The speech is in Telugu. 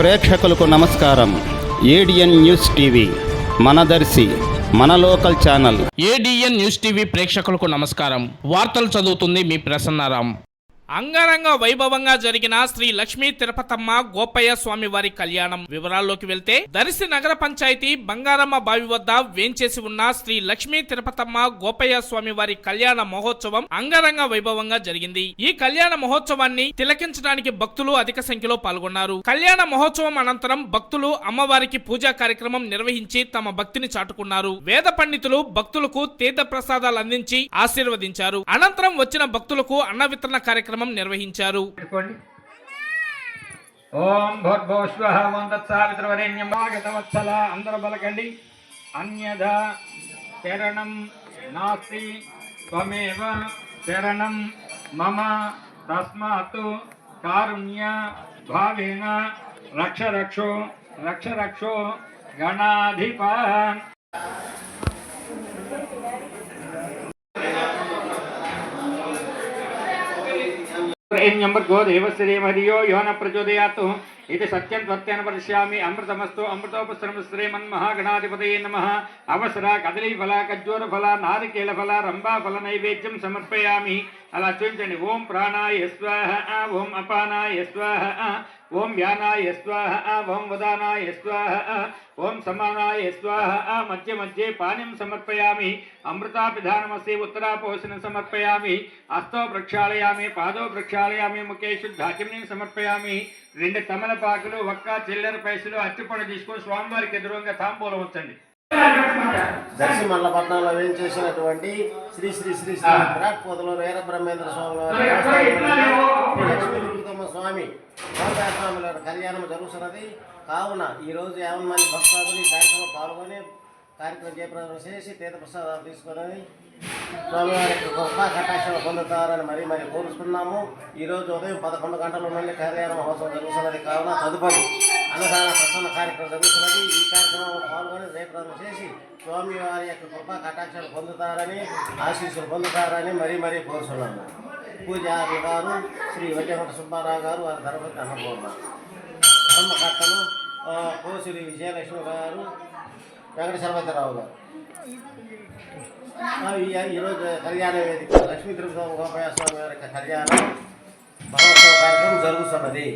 ప్రేక్షకులకు నమస్కారం. ఏడిఎన్ న్యూస్ టీవీ మనదర్శి మన local channel. ADN news TV ప్రేక్షకులకు నమస్కారం. వార్తలు చదువుతుంది మీ ప్రసన్నారాం. అంగరంగ వైభవంగా జరిగిన శ్రీ లక్ష్మీ తిరుపతమ్మ గోపయ్య స్వామి వారి కళ్యాణం వివరాల్లోకి వెళ్తే, దర్శి నగర పంచాయతీ బంగారమ్మ బావి వద్ద వేంచేసి ఉన్న శ్రీ లక్ష్మీ తిరుపతమ్మ గోపయ్య స్వామి వారి కళ్యాణ మహోత్సవం అంగరంగ వైభవంగా జరిగింది. ఈ కళ్యాణ మహోత్సవాన్ని తిలకించడానికి భక్తులు అధిక సంఖ్యలో పాల్గొన్నారు. కళ్యాణ మహోత్సవం అనంతరం భక్తులు అమ్మవారికి పూజా కార్యక్రమం నిర్వహించి తమ భక్తిని చాటుకున్నారు. వేద పండితులు భక్తులకు తీర్థ ప్రసాదాలు అందించి ఆశీర్వదించారు. అనంతరం వచ్చిన భక్తులకు అన్న వితరణ కార్యక్రమం నిర్వహించారు. ఓం భూర్భువః ఓం తత్సవితుర్వరేణ్యం భాగవత్సల అందరూ పలకండి. అన్యథా శరణం నాస్తి త్వమేవ శరణం మమ తస్మాత్ కారుణ్య భావేన రక్ష రక్షో గణాధిపన్. भर्गो देवस्य धीमहि यो न प्रचोदयात् इति सत्यं सत्येन वदिष्यामि। अमृतमस्तु अमृतोपस्रमस्त्रे मन्महागणाधिपतये नमः। अवसरा कदलीफला खज्जूरफला नारिकेलफला रम्भाफल नैवेद्यं समर्पयामि. अला चूंचंడి. ओम प्राणाय स्वाहा ओम अपानाय स्वाहा ओम व्यानाय स्वाहा ओम वदानाय स्वाहा ओम समानाय स्वाहा. मध्य मध्ये पानीं समर्पयामि. अमृतापिधानमस्ति उत्तरापोषणं समर्पयामि. हस्तौ प्रक्षालयामि पादौ प्रक्षालयामि मुखे शुद्धाचमनीं समर्पयामि. రెండు తమలపాకులు ఒక్క చిల్లర పైసలు అట్టిపండు తీసుకొని స్వామివారికి ఎదురుగా తాంబూలం ఉంచండి. దర్శి మల్లపట్నంలో వేయించేసినటువంటి శ్రీ శ్రీ శ్రీ శ్రీ విరాట్పోతలో వీర బ్రహ్మేంద్ర స్వామి లక్ష్మీ తిరుపతమ్మ స్వామి గోపయ్య స్వామి కళ్యాణం జరుగుతున్నది. కావున ఈరోజు 50 మంది భక్తులు ఈ కార్యక్రమం పాల్గొని కార్యక్రమం జయప్రదం చేసి తీర్థ ప్రసాదాలు తీసుకొని స్వామివారి గొప్ప కటాక్షలు పొందుతారని మరీ కోరుస్తున్నాము. ఈరోజు ఉదయం 11 గంటల నుండి కళ్యాణ మహోత్సవం జరుగుతున్నది. కావున తదుపరి అన్నదాన ప్రసన్న కార్యక్రమం జరుగుతున్నది. ఈ కార్యక్రమంలో పాల్గొని జయప్రదం చేసి స్వామివారి యొక్క గొప్ప కటాక్షలు పొందుతారని ఆశీస్సులు పొందుతారని మరీ కోరుతున్నాము. పూజారి గారు శ్రీ వజ్రమఠ సుబ్బారావు గారు, వారి ధర్మపతి అన్నపూర్ణ, ధర్మకర్తలు కోసిరి విజయలక్ష్మి గారు, వెంకటేశ్వరరావు గారు. ఈరోజు కళ్యాణ వేదిక లక్ష్మీ తిరుపతి గోపయ్య స్వామి వారి కళ్యాణ మహోత్సవ కార్యక్రమం జరుగుతున్నది.